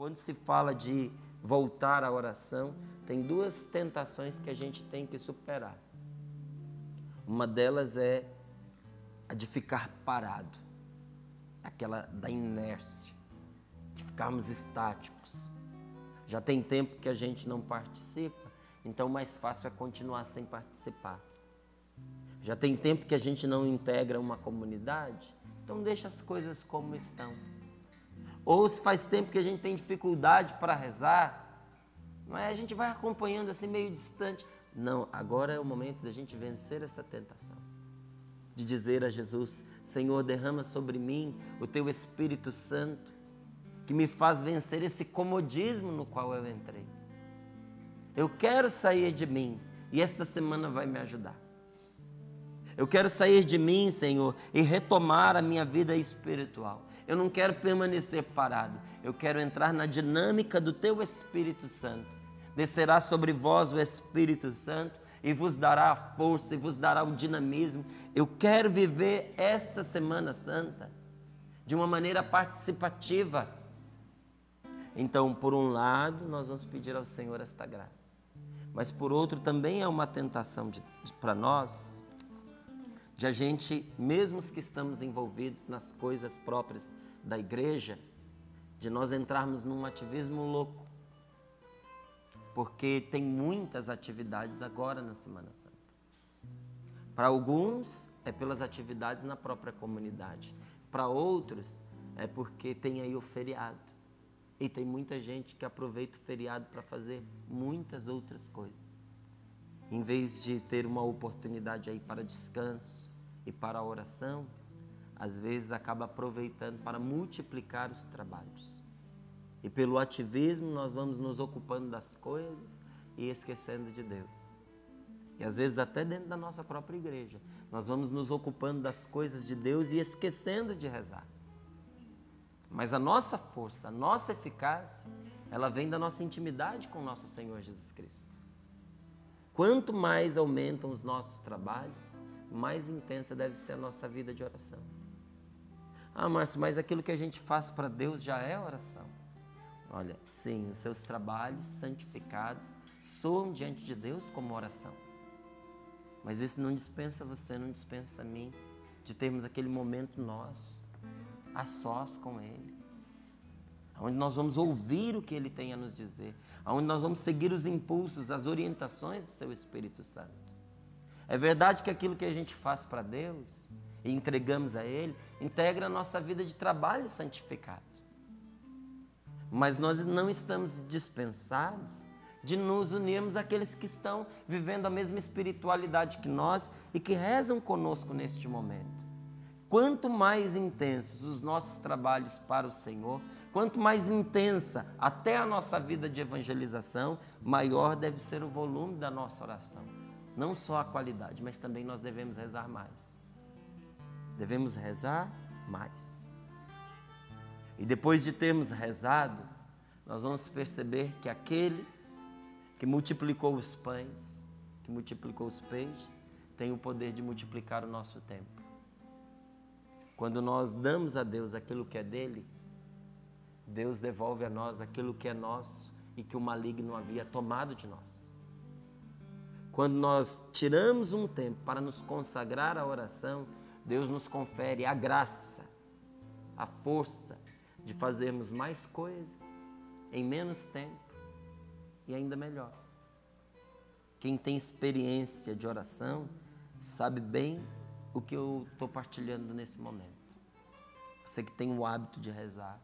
Quando se fala de voltar à oração, tem duas tentações que a gente tem que superar. Uma delas é a de ficar parado, aquela da inércia, de ficarmos estáticos. Já tem tempo que a gente não participa, então o mais fácil é continuar sem participar. Já tem tempo que a gente não integra uma comunidade, então deixa as coisas como estão. Ou se faz tempo que a gente tem dificuldade para rezar, não é? A gente vai acompanhando assim meio distante. Não, agora é o momento da gente vencer essa tentação. De dizer a Jesus: Senhor, derrama sobre mim o Teu Espírito Santo, que me faz vencer esse comodismo no qual eu entrei. Eu quero sair de mim e esta semana vai me ajudar. Eu quero sair de mim, Senhor, e retomar a minha vida espiritual. Eu não quero permanecer parado. Eu quero entrar na dinâmica do Teu Espírito Santo. Descerá sobre vós o Espírito Santo e vos dará a força e vos dará o dinamismo. Eu quero viver esta Semana Santa de uma maneira participativa. Então, por um lado, nós vamos pedir ao Senhor esta graça. Mas, por outro, também é uma tentação para nós, de a gente, mesmo os que estamos envolvidos nas coisas próprias da igreja, de nós entrarmos num ativismo louco. Porque tem muitas atividades agora na Semana Santa. Para alguns, é pelas atividades na própria comunidade. Para outros, é porque tem aí o feriado. E tem muita gente que aproveita o feriado para fazer muitas outras coisas. Em vez de ter uma oportunidade aí para descanso e para a oração, às vezes acaba aproveitando para multiplicar os trabalhos. E pelo ativismo nós vamos nos ocupando das coisas e esquecendo de Deus. E às vezes até dentro da nossa própria igreja, nós vamos nos ocupando das coisas de Deus e esquecendo de rezar. Mas a nossa força, a nossa eficácia, ela vem da nossa intimidade com o nosso Senhor Jesus Cristo. Quanto mais aumentam os nossos trabalhos, mais intensa deve ser a nossa vida de oração. Ah, Márcio, mas aquilo que a gente faz para Deus já é oração. Olha, sim, os seus trabalhos santificados soam diante de Deus como oração. Mas isso não dispensa você, não dispensa a mim, de termos aquele momento nosso, a sós com Ele, onde nós vamos ouvir o que Ele tem a nos dizer, onde nós vamos seguir os impulsos, as orientações do Seu Espírito Santo. É verdade que aquilo que a gente faz para Deus e entregamos a Ele, integra a nossa vida de trabalho santificado. Mas nós não estamos dispensados de nos unirmos àqueles que estão vivendo a mesma espiritualidade que nós e que rezam conosco neste momento. Quanto mais intensos os nossos trabalhos para o Senhor, quanto mais intensa até a nossa vida de evangelização, maior deve ser o volume da nossa oração. Não só a qualidade, mas também nós devemos rezar mais. Devemos rezar mais. E depois de termos rezado, nós vamos perceber que aquele que multiplicou os pães, que multiplicou os peixes, tem o poder de multiplicar o nosso tempo. Quando nós damos a Deus aquilo que é dele, Deus devolve a nós aquilo que é nosso e que o maligno havia tomado de nós. Quando nós tiramos um tempo para nos consagrar à oração, Deus nos confere a graça, a força de fazermos mais coisa em menos tempo e ainda melhor. Quem tem experiência de oração sabe bem o que eu estou partilhando nesse momento. Você que tem o hábito de rezar,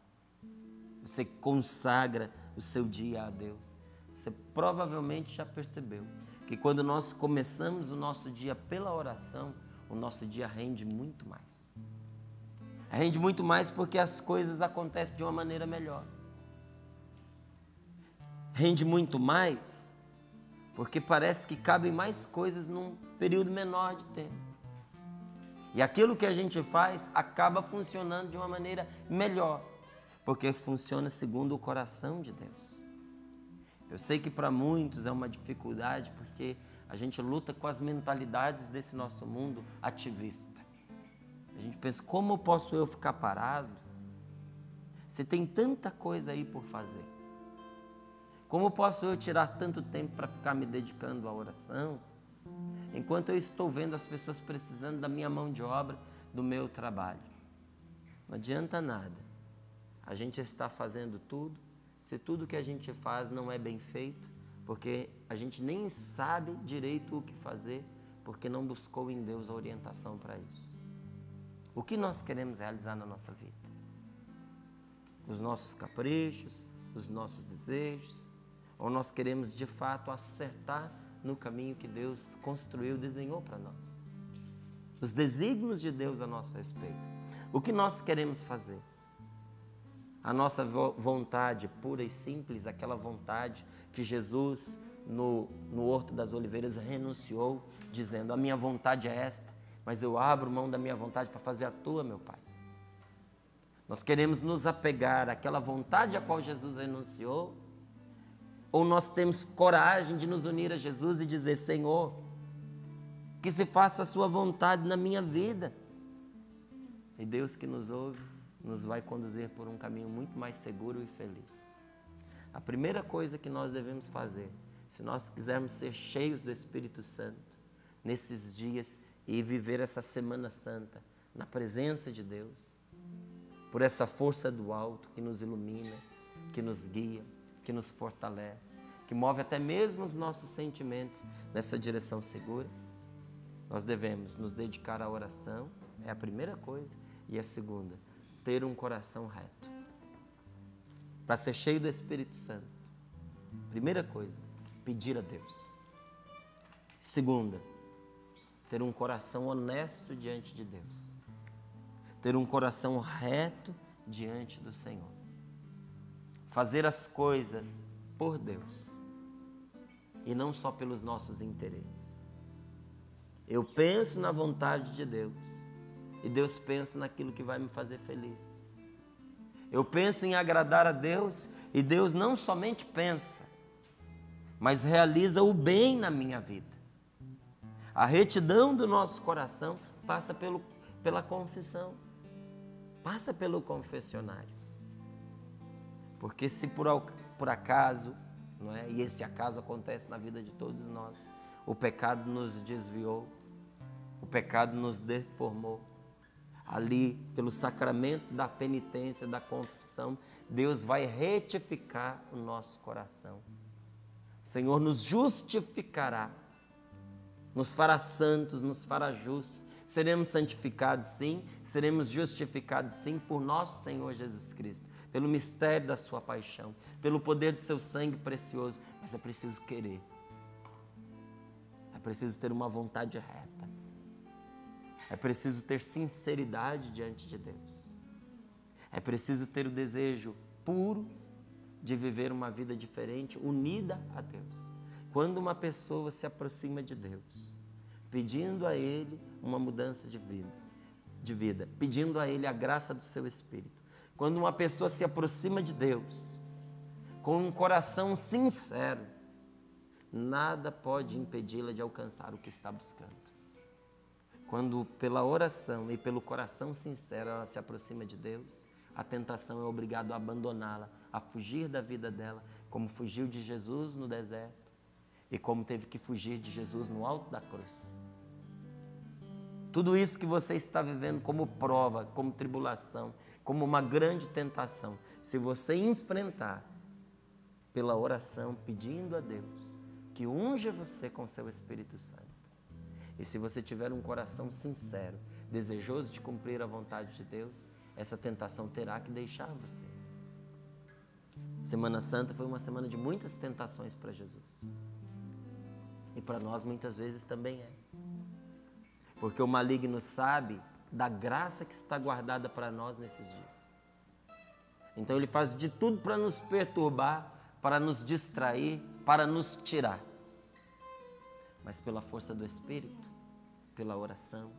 você que consagra o seu dia a Deus, você provavelmente já percebeu que quando nós começamos o nosso dia pela oração, o nosso dia rende muito mais. Rende muito mais porque as coisas acontecem de uma maneira melhor. Rende muito mais porque parece que cabem mais coisas num período menor de tempo. E aquilo que a gente faz acaba funcionando de uma maneira melhor, porque funciona segundo o coração de Deus. Eu sei que para muitos é uma dificuldade, porque a gente luta com as mentalidades desse nosso mundo ativista. A gente pensa, como posso eu ficar parado? Se tem tanta coisa aí por fazer, como posso eu tirar tanto tempo para ficar me dedicando à oração, enquanto eu estou vendo as pessoas precisando da minha mão de obra, do meu trabalho? Não adianta nada. A gente está fazendo tudo, se tudo que a gente faz não é bem feito, porque a gente nem sabe direito o que fazer, porque não buscou em Deus a orientação para isso. O que nós queremos realizar na nossa vida? Os nossos caprichos, os nossos desejos, ou nós queremos de fato acertar no caminho que Deus construiu, desenhou para nós? Os desígnios de Deus a nosso respeito. O que nós queremos fazer? A nossa vontade pura e simples, aquela vontade que Jesus no Horto das Oliveiras renunciou, dizendo: a minha vontade é esta, mas eu abro mão da minha vontade para fazer a tua, meu Pai. Nós queremos nos apegar àquela vontade a qual Jesus renunciou, ou nós temos coragem de nos unir a Jesus e dizer: Senhor, que se faça a sua vontade na minha vida. E Deus que nos ouve, nos vai conduzir por um caminho muito mais seguro e feliz. A primeira coisa que nós devemos fazer, se nós quisermos ser cheios do Espírito Santo, nesses dias e viver essa Semana Santa, na presença de Deus, por essa força do alto que nos ilumina, que nos guia, que nos fortalece, que move até mesmo os nossos sentimentos nessa direção segura, nós devemos nos dedicar à oração, é a primeira coisa, e a segunda, ter um coração reto. Para ser cheio do Espírito Santo, primeira coisa, pedir a Deus. Segunda, ter um coração honesto diante de Deus. Ter um coração reto diante do Senhor. Fazer as coisas por Deus e não só pelos nossos interesses. Eu penso na vontade de Deus e Deus pensa naquilo que vai me fazer feliz. Eu penso em agradar a Deus e Deus não somente pensa, mas realiza o bem na minha vida. A retidão do nosso coração passa pela confissão, passa pelo confessionário. Porque se por acaso, não é? E esse acaso acontece na vida de todos nós, o pecado nos desviou, o pecado nos deformou. Ali, pelo sacramento da penitência, da confissão, Deus vai retificar o nosso coração. O Senhor nos justificará, nos fará santos, nos fará justos. Seremos santificados sim, seremos justificados sim por nosso Senhor Jesus Cristo, pelo mistério da sua paixão, pelo poder do seu sangue precioso. Mas é preciso querer, é preciso ter uma vontade reta, é preciso ter sinceridade diante de Deus, é preciso ter o desejo puro de viver uma vida diferente, unida a Deus. Quando uma pessoa se aproxima de Deus, pedindo a Ele uma mudança de vida, pedindo a Ele a graça do seu Espírito, quando uma pessoa se aproxima de Deus com um coração sincero, nada pode impedi-la de alcançar o que está buscando. Quando pela oração e pelo coração sincero ela se aproxima de Deus, a tentação é obrigada a abandoná-la, a fugir da vida dela, como fugiu de Jesus no deserto e como teve que fugir de Jesus no alto da cruz. Tudo isso que você está vivendo como prova, como tribulação, como uma grande tentação, se você enfrentar pela oração, pedindo a Deus que unja você com seu Espírito Santo, e se você tiver um coração sincero, desejoso de cumprir a vontade de Deus, essa tentação terá que deixar você. Semana Santa foi uma semana de muitas tentações para Jesus. E para nós muitas vezes também é. Porque o maligno sabe da graça que está guardada para nós nesses dias. Então ele faz de tudo para nos perturbar, para nos distrair, para nos tirar. Mas pela força do Espírito, pela oração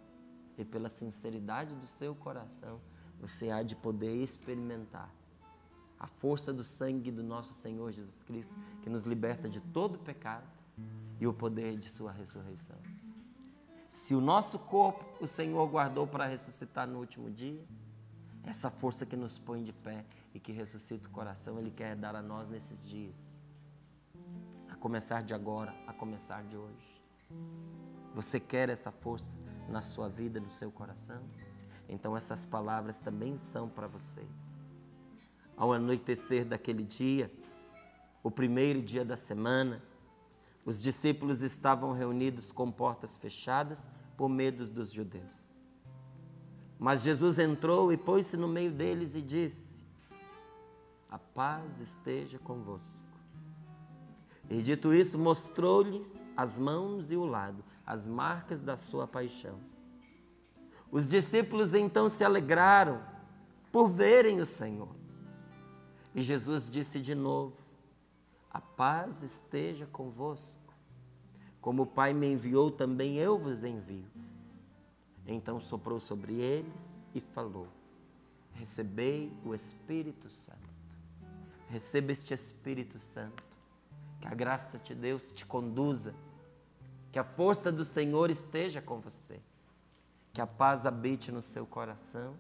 e pela sinceridade do seu coração, você há de poder experimentar a força do sangue do nosso Senhor Jesus Cristo, que nos liberta de todo pecado, e o poder de sua ressurreição. Se o nosso corpo o Senhor guardou para ressuscitar no último dia, essa força que nos põe de pé e que ressuscita o coração, Ele quer dar a nós nesses dias. A começar de agora, a começar de hoje. Você quer essa força na sua vida, no seu coração? Então essas palavras também são para você. Ao anoitecer daquele dia, o primeiro dia da semana, os discípulos estavam reunidos com portas fechadas por medo dos judeus. Mas Jesus entrou e pôs-se no meio deles e disse: a paz esteja convosco. E dito isso, mostrou-lhes as mãos e o lado, as marcas da sua paixão. Os discípulos então se alegraram por verem o Senhor. E Jesus disse de novo: a paz esteja convosco. Como o Pai me enviou, também eu vos envio. Então soprou sobre eles e falou: recebei o Espírito Santo. Receba este Espírito Santo. Que a graça de Deus te conduza. Que a força do Senhor esteja com você. Que a paz habite no seu coração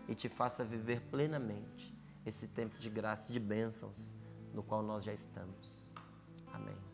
e te faça viver plenamente esse tempo de graça e de bênçãos no qual nós já estamos. Amém.